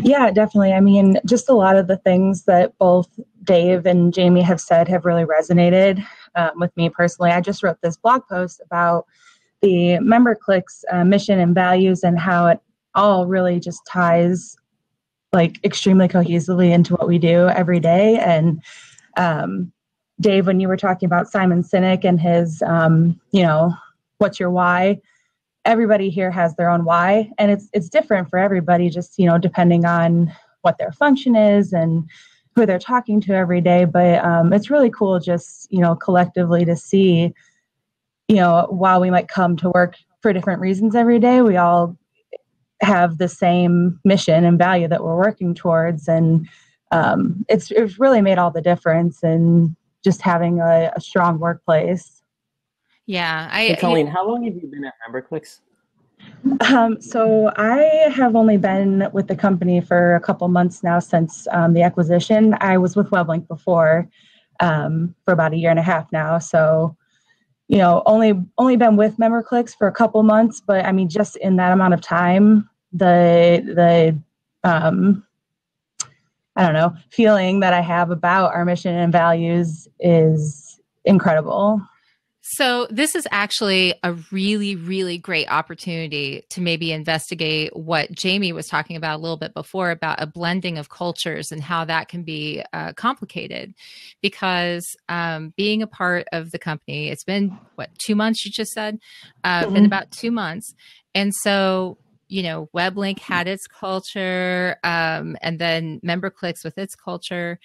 Yeah, definitely. I mean, just a lot of the things that both Dave and Jamie have said have really resonated with me personally. I just wrote this blog post about the MemberClick's mission and values and how it all really just ties like extremely cohesively into what we do every day. And Dave, when you were talking about Simon Sinek and his, what's your why? Everybody here has their own why, and it's different for everybody, just, depending on what their function is and who they're talking to every day. But it's really cool just, collectively to see, while we might come to work for different reasons every day, we all have the same mission and value that we're working towards. And it's really made all the difference in just having a strong workplace. Yeah. Hey, Colleen, how long have you been at MemberClicks? So I have only been with the company for a couple months now since the acquisition. I was with WebLink before for about a year and a half now. So, only been with MemberClicks for a couple months, but I mean, just in that amount of time, the feeling that I have about our mission and values is incredible. So this is actually a really, really great opportunity to maybe investigate what Jamie was talking about a little bit before about a blending of cultures and how that can be complicated. Because being a part of the company, it's been, 2 months you just said? Been about 2 months. And so, WebLink had its culture and then MemberClicks with its culture.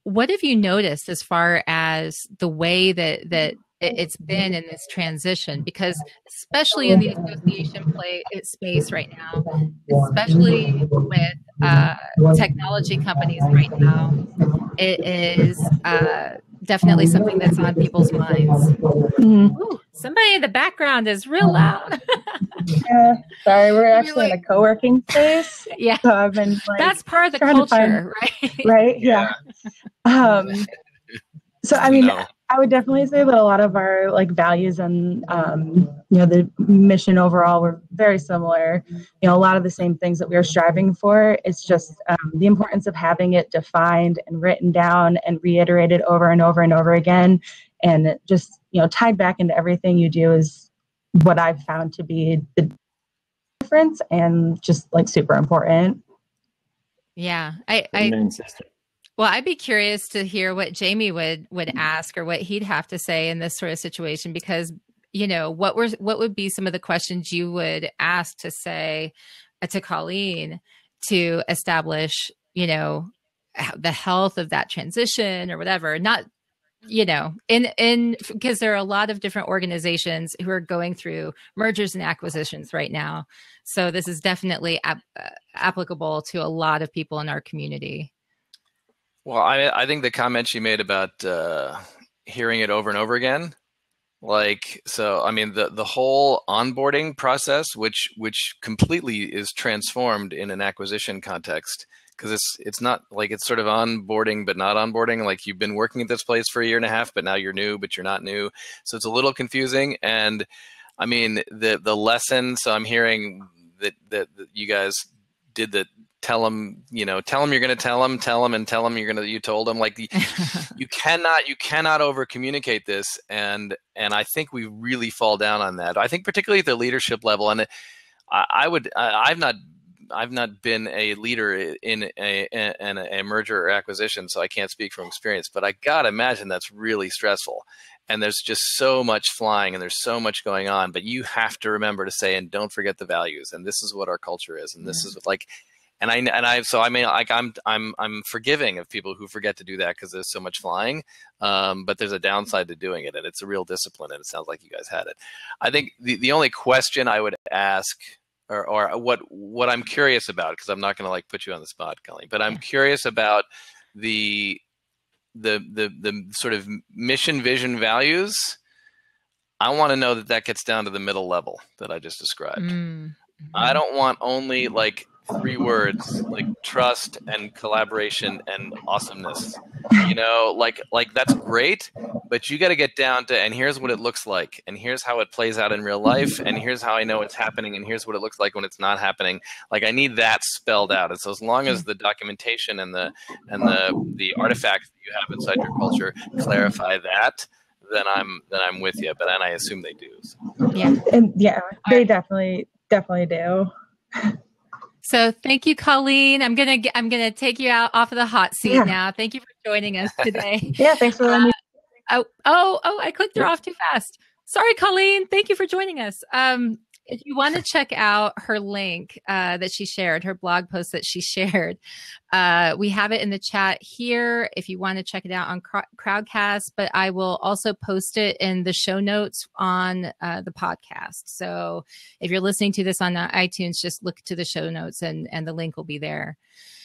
What have you noticed as far as the way that it's been in this transition, because especially in the association space right now, especially with technology companies right now, it is definitely something that's on people's minds. Ooh, somebody in the background is real loud. Yeah, sorry, we're actually in a co-working space. Yeah, so I've been that's part of the culture, right? Right? Yeah. So I mean, I would definitely say that a lot of our values and the mission overall were very similar. A lot of the same things that we were striving for. It's just the importance of having it defined and written down and reiterated over and over and over again, and just tied back into everything you do is what I've found to be the difference, and just super important. Yeah, well, I'd be curious to hear what Jamie would ask, or what he'd have to say in this sort of situation, because what would be some of the questions you would ask to say to Colleen to establish the health of that transition or whatever. Not in because there are a lot of different organizations who are going through mergers and acquisitions right now, so this is definitely applicable to a lot of people in our community. Well, I think the comment you made about hearing it over and over again, so I mean the whole onboarding process, which completely is transformed in an acquisition context, because it's not it's sort of onboarding but not onboarding. Like, you've been working at this place for a year and a half, but now you're new, but you're not new, so it's a little confusing. And I mean the lesson. So I'm hearing that you guys did the tell them you're going to tell them you told them. You cannot over communicate this, and I think we really fall down on that. I think particularly at the leadership level, and I've not been a leader in a merger or acquisition, so I can't speak from experience, but I gotta imagine that's really stressful. And there's just so much flying, and there's so much going on, but you have to remember to say, and don't forget the values, and this is what our culture is, and this is I'm forgiving of people who forget to do that because there's so much flying, but there's a downside to doing it, and it's a real discipline, and it sounds like you guys had it. I think the only question I would ask, or what I'm curious about, because I'm not going to put you on the spot, Colleen, but I'm curious about the sort of mission, vision, values. I want to know that gets down to the middle level that I just described. Mm-hmm. I don't want only 3 words like trust and collaboration and awesomeness. That's great, but you got to get down to, and here's what it looks like, and here's how it plays out in real life, and here's how I know it's happening, and here's what it looks like when it's not happening. I need that spelled out. And so as long as the documentation and the artifacts that you have inside your culture clarify that, then I'm with you. But then I assume they do. So. Yeah, and they definitely do. So thank you, Colleen. I'm gonna take you out off of the hot seat now. Thank you for joining us today. Yeah, thanks for letting me. I clicked her off too fast. Sorry, Colleen. Thank you for joining us. If you want to check out her link that she shared, her blog post that she shared, we have it in the chat here if you want to check it out on Crowdcast, but I will also post it in the show notes on the podcast. So if you're listening to this on iTunes, just look to the show notes and the link will be there.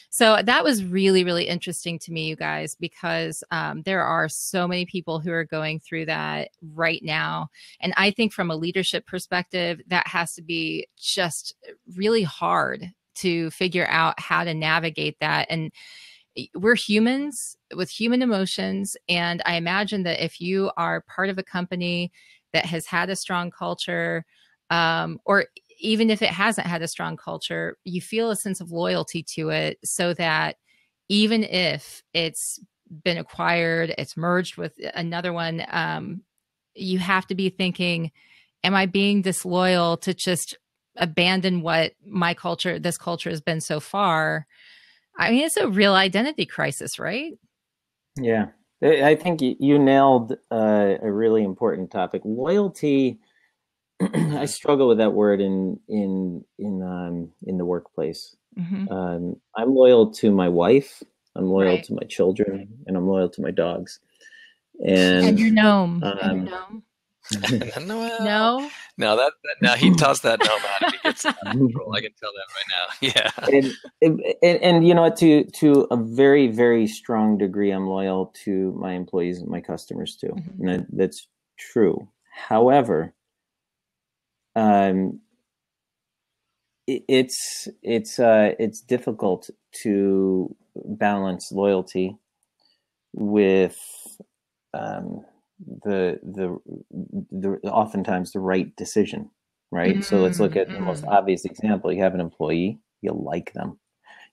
So that was really, really interesting to me, you guys, because there are so many people who are going through that right now. And I think from a leadership perspective, that has to be just really hard to figure out how to navigate that. And we're humans with human emotions. And I imagine that if you are part of a company that has had a strong culture, or even if it hasn't had a strong culture, you feel a sense of loyalty to it, so that even if it's been acquired, it's merged with another one, you have to be thinking, am I being disloyal to just abandon what this culture has been so far? I mean, it's a real identity crisis, right? Yeah, I think you nailed a really important topic. Loyalty. I struggle with that word in the workplace. Mm-hmm. I'm loyal to my wife. I'm loyal to my children, and I'm loyal to my dogs. And your gnome. No, now he tossed that gnome out if he gets out of control. I can tell that right now. Yeah. And you know what? To a very, very strong degree, I'm loyal to my employees and my customers too. Mm-hmm. And that's true. However, it's difficult to balance loyalty with the oftentimes the right decision, right? Mm-hmm. So let's look at the most obvious example. You have an employee, you like them,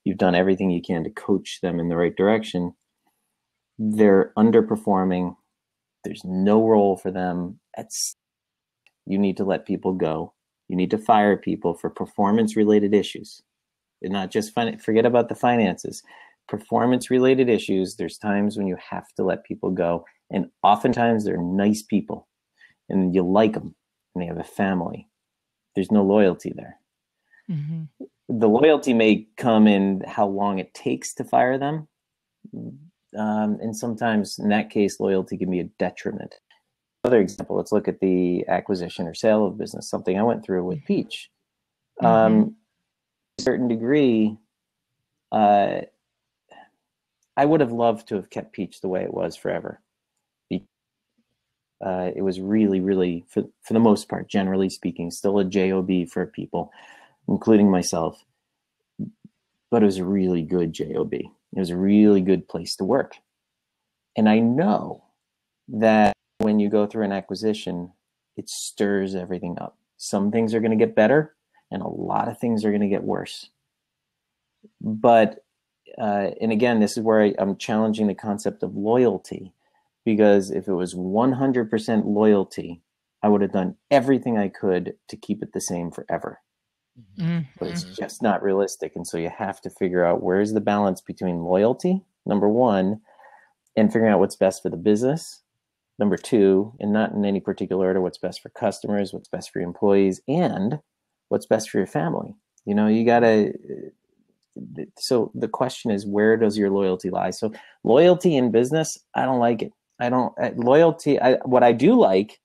you've done everything you can to coach them in the right direction. They're underperforming. There's no role for them. You need to let people go. You need to fire people for performance-related issues, and not just forget about the finances. Performance-related issues. There's times when you have to let people go. And oftentimes they're nice people and you like them and they have a family. There's no loyalty there. Mm-hmm. The loyalty may come in how long it takes to fire them. And sometimes in that case, loyalty can be a detriment. Another example, let's look at the acquisition or sale of business, something I went through with Peach. To a certain degree, I would have loved to have kept Peach the way it was forever. It was really, really, for the most part, generally speaking, still a job for people, including myself. But it was a really good job. It was a really good place to work. And I know that when you go through an acquisition, it stirs everything up. Some things are going to get better, and a lot of things are going to get worse. But, and again, this is where I'm challenging the concept of loyalty. Because if it was 100% loyalty, I would have done everything I could to keep it the same forever. Mm-hmm. But it's just not realistic. And so you have to figure out where's the balance between loyalty, number one, and figuring out what's best for the business, number two, and not in any particular order, what's best for customers, what's best for your employees, and what's best for your family. You know, you got to... So the question is, where does your loyalty lie? So loyalty in business, I don't like it. What I do like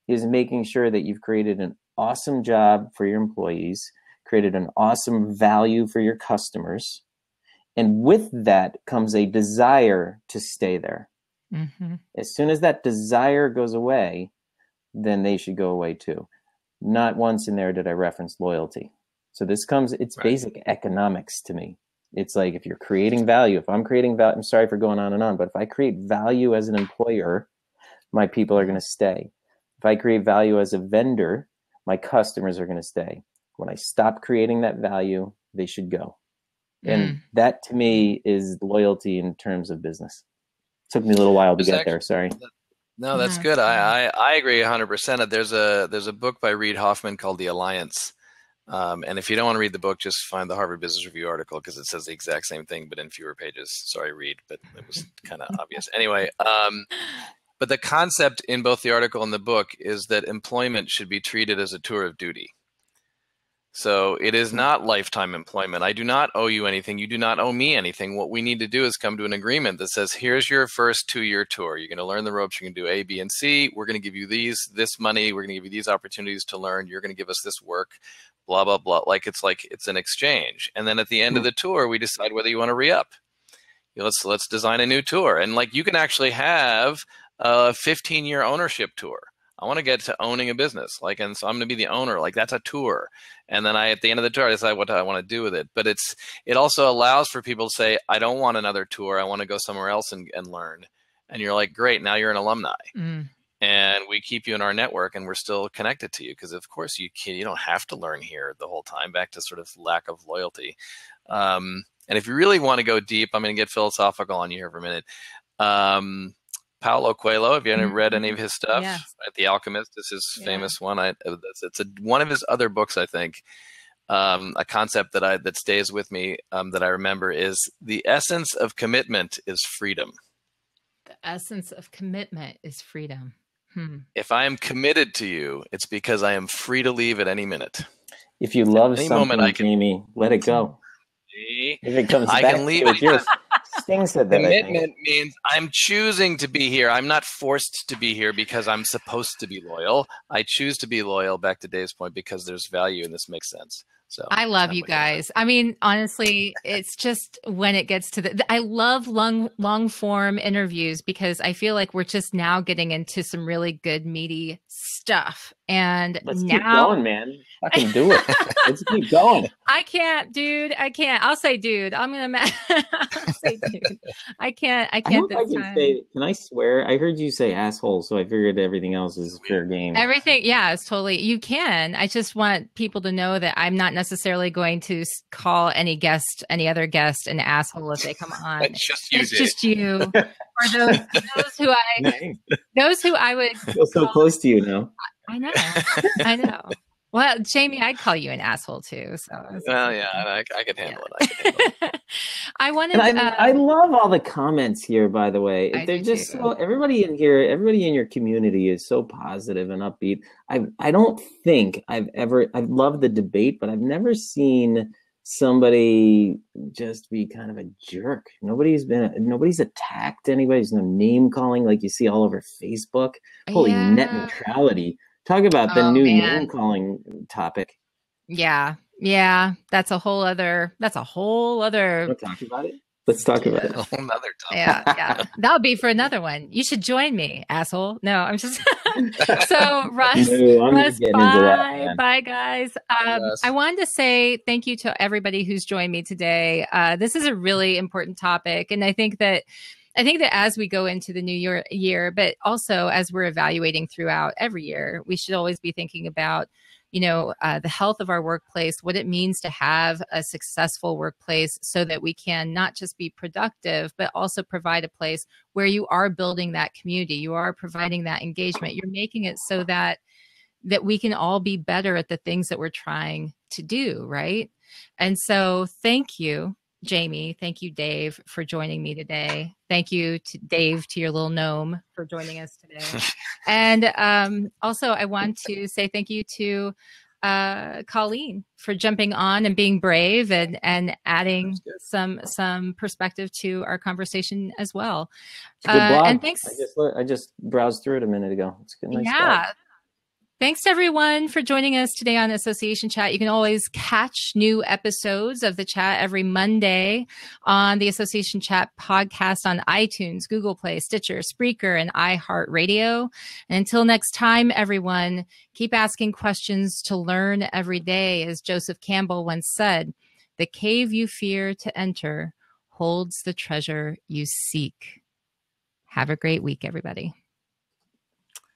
is making sure that you've created an awesome job for your employees, created an awesome value for your customers. And with that comes a desire to stay there. Mm-hmm. As soon as that desire goes away, then they should go away too. Not once in there did I reference loyalty. So it's basic economics to me. It's like if you're creating value, if I'm creating value, I'm sorry for going on and on, but if I create value as an employer, my people are going to stay. If I create value as a vendor, my customers are going to stay. When I stop creating that value, they should go. And that to me is loyalty in terms of business. It took me a little while to get there. Sorry. No, that's good. I agree 100%. There's a book by Reid Hoffman called The Alliance. And if you don't want to read the book, just find the Harvard Business Review article because it says the exact same thing, but in fewer pages. Sorry, Reid, but it was kind of obvious. Anyway, but the concept in both the article and the book is that employment should be treated as a tour of duty. So it is not lifetime employment. I do not owe you anything. You do not owe me anything. What we need to do is come to an agreement that says, here's your first 2-year tour. You're going to learn the ropes. You're going to do A, B, and C. We're going to give you this money. We're going to give you these opportunities to learn. You're going to give us this work, blah, blah, blah. It's an exchange. And then at the end of the tour, we decide whether you want to re-up. Let's design a new tour. And you can actually have a 15-year ownership tour. I want to get to owning a business, and so I'm going to be the owner. That's a tour, and then at the end of the tour, I decide what I want to do with it. But it also allows for people to say, I don't want another tour. I want to go somewhere else and learn. And you're like, great, now you're an alumni, and we keep you in our network, and we're still connected to you because, of course, you don't have to learn here the whole time. Back to sort of lack of loyalty. And if you really want to go deep, I'm going to get philosophical on you here for a minute. Paulo Coelho, have you ever read any of his stuff? Yes. The Alchemist is his famous one. It's one of his other books, I think. A concept that stays with me that I remember is the essence of commitment is freedom. The essence of commitment is freedom. If I am committed to you, it's because I am free to leave at any minute. If you love something, Jamie, let it go. See? If it comes I back, can leave. it's yours. Sting said that. Commitment means I'm choosing to be here. I'm not forced to be here because I'm supposed to be loyal. I choose to be loyal, back to Dave's point, because there's value and this makes sense. So I love you guys. I mean, honestly, it's just when it gets to I love long form interviews because I feel like we're just now getting into some really good meaty stuff. And let's now, keep going, man. Fucking do it. Let's keep going. I can't, dude. I can't. I'll say, dude. I'm gonna I'll say, dude. I can't. I can't this time. Can I swear? I heard you say asshole, so I figured everything else is fair game. Everything, yeah, it's totally. You can. I just want people to know that I'm not necessarily going to call any other guest, an asshole if they come on. It's just you. It's just you. Or those who I would. I feel so close to you now. I know. Well, Jamie, I'd call you an asshole too. So. Well, yeah, I could handle it. I wanted. I love all the comments here. By the way, they're just too. so. Everybody in here, everybody in your community is so positive and upbeat. I don't think I've loved the debate, but I've never seen somebody just be kind of a jerk. Nobody's attacked anybody. There's no name calling like you see all over Facebook. Holy net neutrality. Talk about the new name calling topic. Yeah. That's a whole other. Let's talk about it. Let's talk about it. A whole nother topic. Yeah. That'll be for another one. You should join me, asshole. No, I'm just. So Russ, bye guys. I wanted to say thank you to everybody who's joined me today. This is a really important topic, and I think that as we go into the new year, but also as we're evaluating throughout every year, we should always be thinking about, the health of our workplace, what it means to have a successful workplace so that we can not just be productive, but also provide a place where you are building that community, you are providing that engagement, you're making it so that we can all be better at the things that we're trying to do, right? And so thank you, Jamie. Thank you, Dave, for joining me today. Thank you to Dave, to your little gnome, for joining us today. And also, I want to say thank you to Colleen for jumping on and being brave and adding some perspective to our conversation as well. It's a good blog. And thanks. I just browsed through it a minute ago. It's a good, nice blog. Thanks to everyone for joining us today on Association Chat. You can always catch new episodes of the chat every Monday on the Association Chat podcast on iTunes, Google Play, Stitcher, Spreaker, and iHeartRadio. And until next time, everyone, keep asking questions to learn every day. As Joseph Campbell once said, the cave you fear to enter holds the treasure you seek. Have a great week, everybody.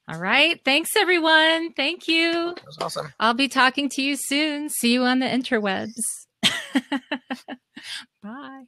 All right. Thanks, everyone. Thank you. That was awesome. I'll be talking to you soon. See you on the interwebs. Bye.